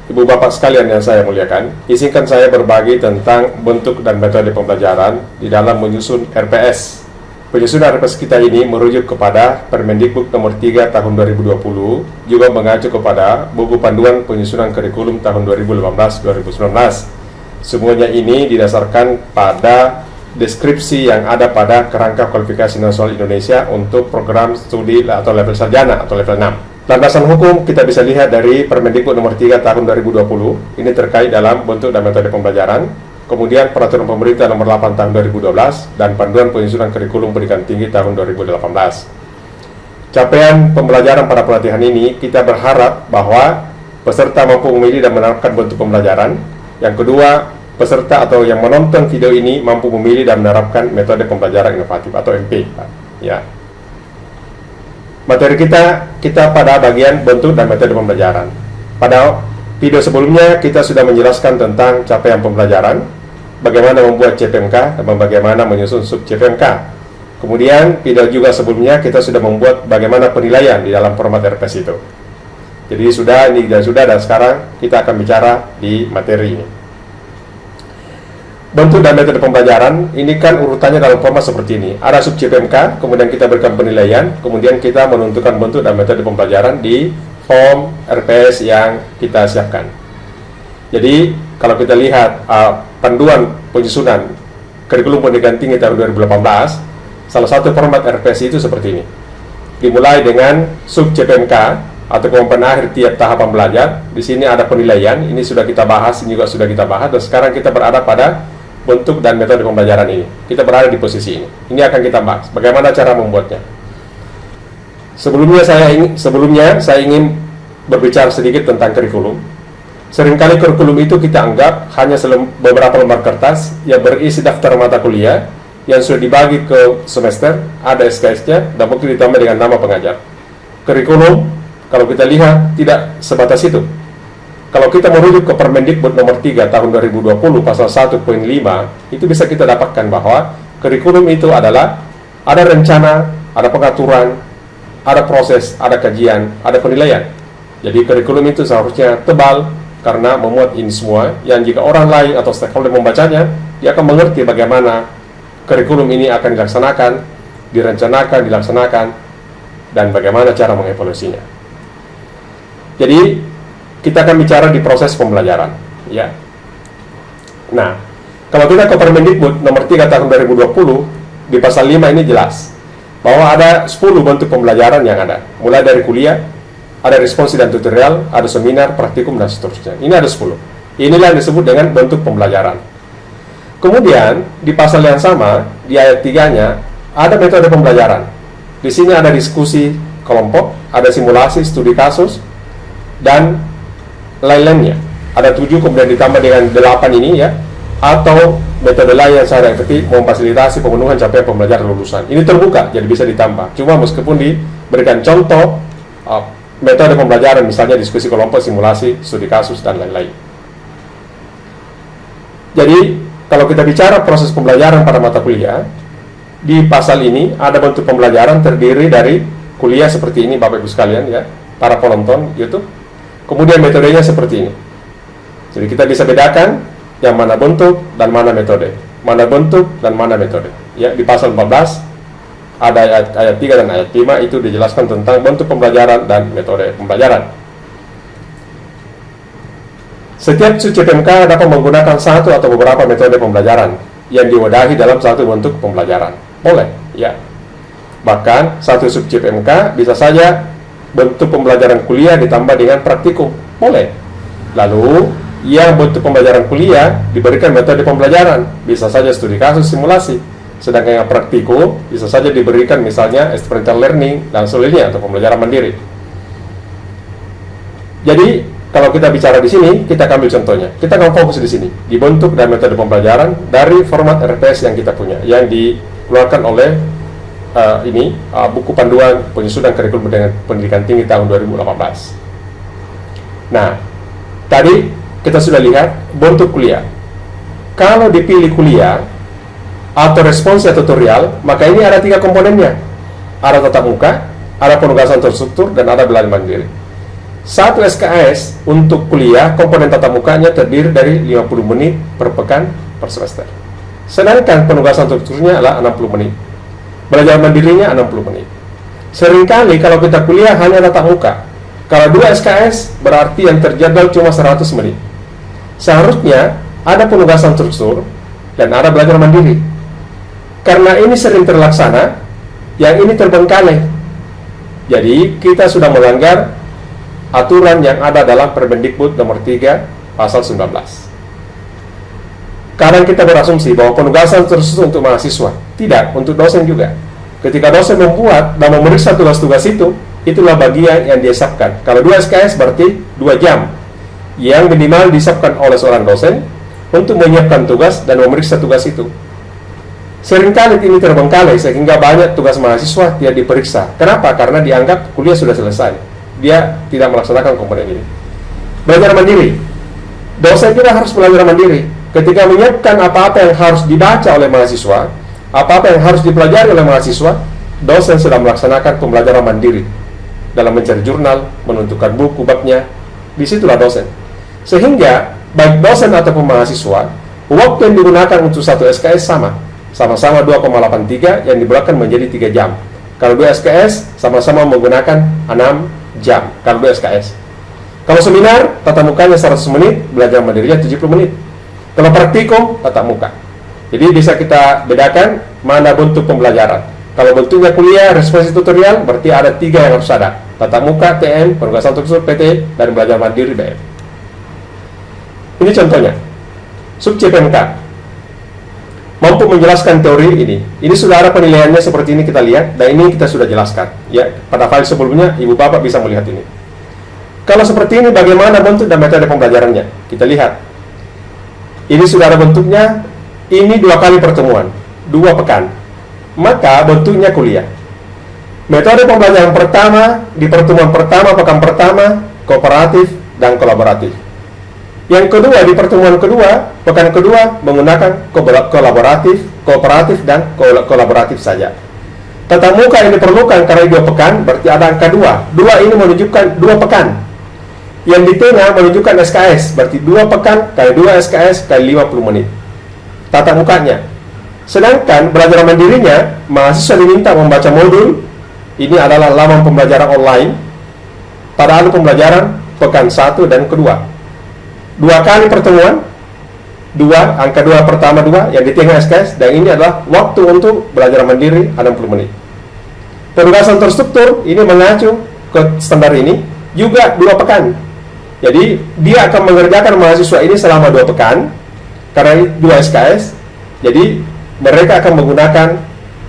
Ibu Bapak sekalian yang saya muliakan, izinkan saya berbagi tentang bentuk dan metode pembelajaran di dalam menyusun RPS. Penyusunan RPS kita ini merujuk kepada Permendikbud nomor 3 tahun 2020, juga mengacu kepada buku panduan penyusunan kurikulum tahun 2015-2019. Semuanya ini didasarkan pada deskripsi yang ada pada Kerangka Kualifikasi Nasional Indonesia untuk program studi atau level sarjana atau level 6. Landasan hukum kita bisa lihat dari Permendikbud nomor 3 tahun 2020. Ini terkait dalam bentuk dan metode pembelajaran. Kemudian Peraturan Pemerintah nomor 8 tahun 2012 dan Panduan Penyusunan Kurikulum Pendidikan Tinggi tahun 2018. Capaian pembelajaran pada pelatihan ini kita berharap bahwa peserta mampu memilih dan menerapkan bentuk pembelajaran. Yang kedua, peserta atau yang menonton video ini mampu memilih dan menerapkan metode pembelajaran inovatif atau MP. Ya. Materi kita pada bagian bentuk dan metode pembelajaran. Pada video sebelumnya kita sudah menjelaskan tentang capaian pembelajaran, bagaimana membuat CPMK dan bagaimana menyusun sub CPMK. Kemudian video juga sebelumnya kita sudah membuat bagaimana penilaian di dalam format RPS itu. Jadi sudah dan sekarang kita akan bicara di materi ini. Bentuk dan metode pembelajaran ini kan urutannya dalam format seperti ini. Ada sub CPMK, kemudian kita berikan penilaian, kemudian kita menentukan bentuk dan metode pembelajaran di form RPS yang kita siapkan. Jadi kalau kita lihat panduan penyusunan kurikulum pendidikan tinggi tahun 2018, salah satu format RPS itu seperti ini. Dimulai dengan sub CPMK atau komponen akhir tiap tahapan belajar. Di sini ada penilaian, ini sudah kita bahas, ini juga sudah kita bahas, dan sekarang kita berada pada bentuk dan metode pembelajaran ini. Kita berada di posisi ini. Ini akan kita bahas. Bagaimana cara membuatnya. Sebelumnya saya ingin berbicara sedikit tentang kurikulum. Seringkali kurikulum itu kita anggap hanya beberapa lembar kertas yang berisi daftar mata kuliah yang sudah dibagi ke semester, ada SKS-nya, dan mungkin ditambah dengan nama pengajar. Kurikulum, kalau kita lihat, tidak sebatas itu. Kalau kita merujuk ke Permendikbud nomor 3 tahun 2020 pasal 1.5, itu bisa kita dapatkan bahwa kurikulum itu adalah ada rencana, ada pengaturan, ada proses, ada kajian, ada penilaian. Jadi kurikulum itu seharusnya tebal karena memuat ini semua, yang jika orang lain atau stakeholder membacanya, dia akan mengerti bagaimana kurikulum ini akan dilaksanakan, direncanakan, dilaksanakan, dan bagaimana cara mengevaluasinya. Jadi kita akan bicara di proses pembelajaran, ya. Nah, kalau kita ke Permendikbud nomor 3 tahun 2020, di pasal 5 ini jelas bahwa ada 10 bentuk pembelajaran yang ada. Mulai dari kuliah, ada responsi dan tutorial, ada seminar, praktikum, dan seterusnya. Ini ada 10. Inilah yang disebut dengan bentuk pembelajaran. Kemudian, di pasal yang sama, di ayat 3-nya, ada metode pembelajaran. Di sini ada diskusi kelompok, ada simulasi, studi kasus, dan lain-lainnya. Ada 7 kemudian ditambah dengan 8 ini, ya, atau metode lain yang sangat efektif memfasilitasi pemenuhan capaian pembelajaran lulusan. Ini terbuka, jadi bisa ditambah. Cuma meskipun diberikan contoh metode pembelajaran, misalnya diskusi kelompok, simulasi, studi kasus, dan lain-lain. Jadi kalau kita bicara proses pembelajaran pada mata kuliah, di pasal ini ada bentuk pembelajaran terdiri dari kuliah seperti ini, Bapak Ibu sekalian, ya, para penonton YouTube. Kemudian metodenya seperti ini. Jadi kita bisa bedakan yang mana bentuk dan mana metode. Mana bentuk dan mana metode. Ya, di pasal 14 ada ayat 3 dan ayat 5 itu dijelaskan tentang bentuk pembelajaran dan metode pembelajaran. Setiap CPMK dapat menggunakan satu atau beberapa metode pembelajaran yang diwadahi dalam satu bentuk pembelajaran. Boleh, ya. Bahkan satu sub CPMK bisa saja bentuk pembelajaran kuliah ditambah dengan praktikum, boleh. Lalu yang bentuk pembelajaran kuliah diberikan metode pembelajaran, bisa saja studi kasus, simulasi. Sedangkan yang praktikum bisa saja diberikan misalnya experiential learning dan sebagainya atau pembelajaran mandiri. Jadi kalau kita bicara di sini, kita ambil contohnya. Kita akan fokus di sini, di bentuk dan metode pembelajaran dari format RPS yang kita punya, yang dikeluarkan oleh buku panduan penyusunan kurikulum pendidikan tinggi tahun 2018. Nah, tadi kita sudah lihat bentuk kuliah. Kalau dipilih kuliah atau responsi atau tutorial, maka ini ada 3 komponennya. Ada tatap muka, ada penugasan terstruktur, dan ada belajar mandiri. Satu SKS untuk kuliah komponen tatap mukanya terdiri dari 50 menit per pekan per semester. Sedangkan penugasan strukturnya adalah 60 menit. Belajar mandirinya 60 menit. Seringkali kalau kita kuliah hanya tatap muka, kalau 2 SKS berarti yang terjadwal cuma 100 menit. Seharusnya ada penugasan struktur dan ada belajar mandiri. Karena ini sering terlaksana, yang ini terbengkalai. Jadi kita sudah melanggar aturan yang ada dalam Permendikbud nomor 3 pasal 19. Kadang kita berasumsi bahwa penugasan terkhusus untuk mahasiswa. Tidak, untuk dosen juga. Ketika dosen membuat dan memeriksa tugas-tugas itu, itulah bagian yang disiapkan. Kalau 2 SKS berarti 2 jam yang minimal disiapkan oleh seorang dosen untuk menyiapkan tugas dan memeriksa tugas itu. Seringkali ini terbengkalai sehingga banyak tugas mahasiswa tidak diperiksa. Kenapa? Karena dianggap kuliah sudah selesai. Dia tidak melaksanakan komponen ini. Belajar mandiri. Dosen juga harus belajar mandiri. Ketika menyiapkan apa-apa yang harus dibaca oleh mahasiswa, apa-apa yang harus dipelajari oleh mahasiswa, dosen sudah melaksanakan pembelajaran mandiri dalam mencari jurnal, menentukan buku babnya. Disitulah dosen. Sehingga baik dosen ataupun mahasiswa, waktu yang digunakan untuk satu SKS sama-sama 2,83 yang dibulatkan menjadi 3 jam. Kalau 2 SKS sama-sama menggunakan 6 jam. Kalau 2 SKS. Kalau seminar, tatap mukanya 100 menit, belajar mandirinya 70 menit. Kalau praktikum, tatap muka. Jadi bisa kita bedakan mana bentuk pembelajaran. Kalau bentuknya kuliah, responsi tutorial, berarti ada 3 yang harus ada. Tatap muka, TM, penugasan terkhusus, PT, dan belajar mandiri, BM. Ini contohnya. Sub-CPMK mampu menjelaskan teori ini. Ini sudah ada penilaiannya seperti ini kita lihat, dan ini kita sudah jelaskan. Ya, pada file sebelumnya, Ibu Bapak bisa melihat ini. Kalau seperti ini, bagaimana bentuk dan metode pembelajarannya? Kita lihat. Ini sudah ada bentuknya. Ini 2 kali pertemuan, 2 pekan. Maka bentuknya kuliah. Metode pembelajaran pertama, di pertemuan pertama, pekan pertama, kooperatif dan kolaboratif. Yang kedua, di pertemuan kedua, pekan kedua, menggunakan kolaboratif, kooperatif, dan kolaboratif saja. Tatap muka yang diperlukan karena 2 pekan, berarti ada angka 2. 2 ini menunjukkan 2 pekan. Yang di tengah menunjukkan SKS, berarti 2 pekan kali 2 SKS kali 50 menit. Tatap mukanya. Sedangkan belajar mandirinya, mahasiswa diminta membaca modul. Ini adalah laman pembelajaran online. Padahal pembelajaran pekan 1 dan kedua. 2 kali pertemuan, 2, angka 2 pertama 2, yang di tengah SKS, dan ini adalah waktu untuk belajar mandiri 60 menit. Penugasan terstruktur, ini mengacu ke standar ini, juga 2 pekan. Jadi, dia akan mengerjakan mahasiswa ini selama 2 pekan, karena 2 SKS, jadi mereka akan menggunakan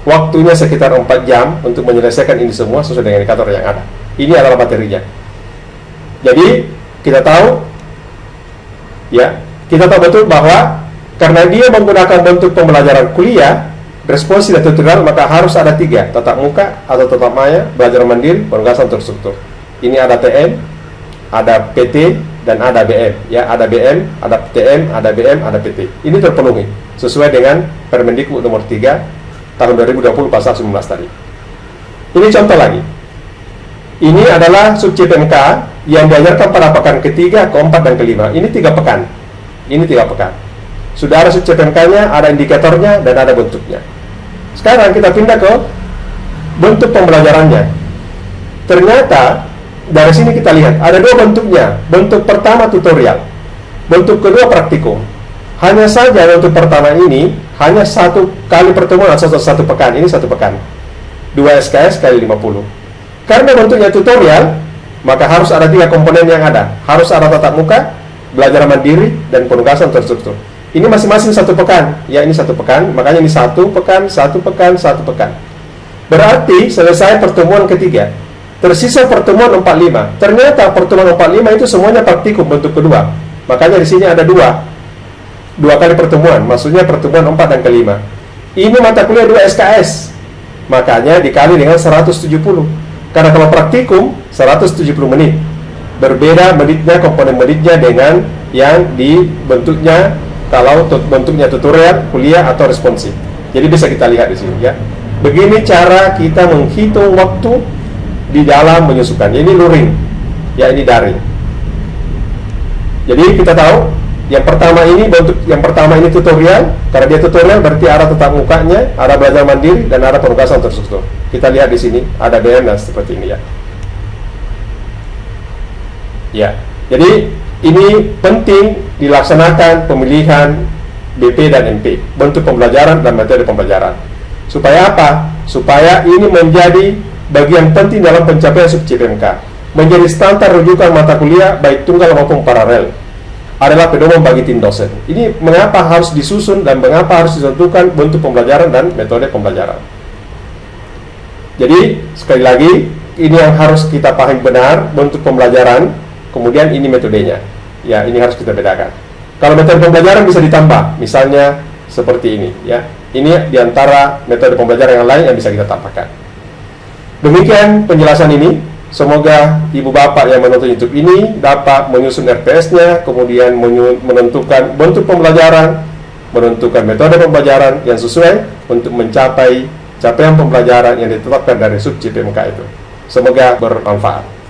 waktunya sekitar 4 jam untuk menyelesaikan ini semua sesuai dengan indikator yang ada. Ini adalah materinya. Jadi, kita tahu betul bahwa karena dia menggunakan bentuk pembelajaran kuliah, responsi dan tutorial, maka harus ada 3, tatap muka atau tatap maya, belajar mandiri, penugasan terstruktur. Ini ada TM, ada PT, dan ada BM. Ya, ada BM, ada TM, ada BM, ada PT. Ini terpenuhi sesuai dengan Permendikbud nomor 3 tahun 2020 pasal 19 tadi. Ini contoh lagi. Ini adalah sub-CPMK yang diajarkan pada pekan ketiga, keempat, dan kelima. Ini 3 pekan. Ini 3 pekan. Sudah ada sub-CPMK-nya, ada indikatornya, dan ada bentuknya. Sekarang kita pindah ke bentuk pembelajarannya. Ternyata dari sini kita lihat ada 2 bentuknya. Bentuk pertama tutorial, bentuk kedua praktikum. Hanya saja untuk pertama ini hanya 1 kali pertemuan atau 1 pekan. Ini 1 pekan. 2 SKS kali 50. Karena bentuknya tutorial, maka harus ada 3 komponen yang ada. Harus ada tatap muka, belajar mandiri, dan penugasan terstruktur. Ini masing-masing 1 pekan. Ya, ini 1 pekan. Makanya ini 1 pekan, 1 pekan, 1 pekan. Berarti selesai pertemuan ketiga. Tersisa pertemuan 45. Ternyata pertemuan 45 itu semuanya praktikum bentuk kedua. Makanya di sini ada 2 kali pertemuan. Maksudnya pertemuan 4 dan kelima. Ini mata kuliah 2 SKS. Makanya dikali dengan 170. Karena kalau praktikum 170 menit. Berbeda menitnya, komponen menitnya dengan yang dibentuknya kalau bentuknya tutorial, kuliah, atau responsif. Jadi bisa kita lihat di sini ya. Begini cara kita menghitung waktu di dalam menyusukan. Ini luring. ya ini daring. Jadi kita tahu yang pertama ini tutorial. Karena dia tutorial berarti arah tetap mukanya, arah belajar mandiri, dan arah penugasan terstruktur. Kita lihat di sini ada DM dan seperti ini ya. Ya, jadi ini penting dilaksanakan pemilihan BP dan MP, bentuk pembelajaran dan metode pembelajaran. Supaya apa? Supaya ini menjadi bagian penting dalam pencapaian SUBJIP-MK, menjadi standar rujukan mata kuliah baik tunggal maupun paralel, adalah pedoman bagi tim dosen. Ini mengapa harus disusun dan mengapa harus ditentukan bentuk pembelajaran dan metode pembelajaran. Jadi sekali lagi, ini yang harus kita pahami benar, bentuk pembelajaran, kemudian ini metodenya. Ya, ini harus kita bedakan. Kalau metode pembelajaran bisa ditambah, misalnya seperti ini ya. Ini diantara metode pembelajaran yang lain yang bisa kita tambahkan. Demikian penjelasan ini. Semoga ibu bapak yang menonton YouTube ini dapat menyusun RPS-nya, kemudian menentukan bentuk pembelajaran, menentukan metode pembelajaran yang sesuai untuk mencapai capaian pembelajaran yang ditetapkan dari SUBJIP-MK itu. Semoga bermanfaat.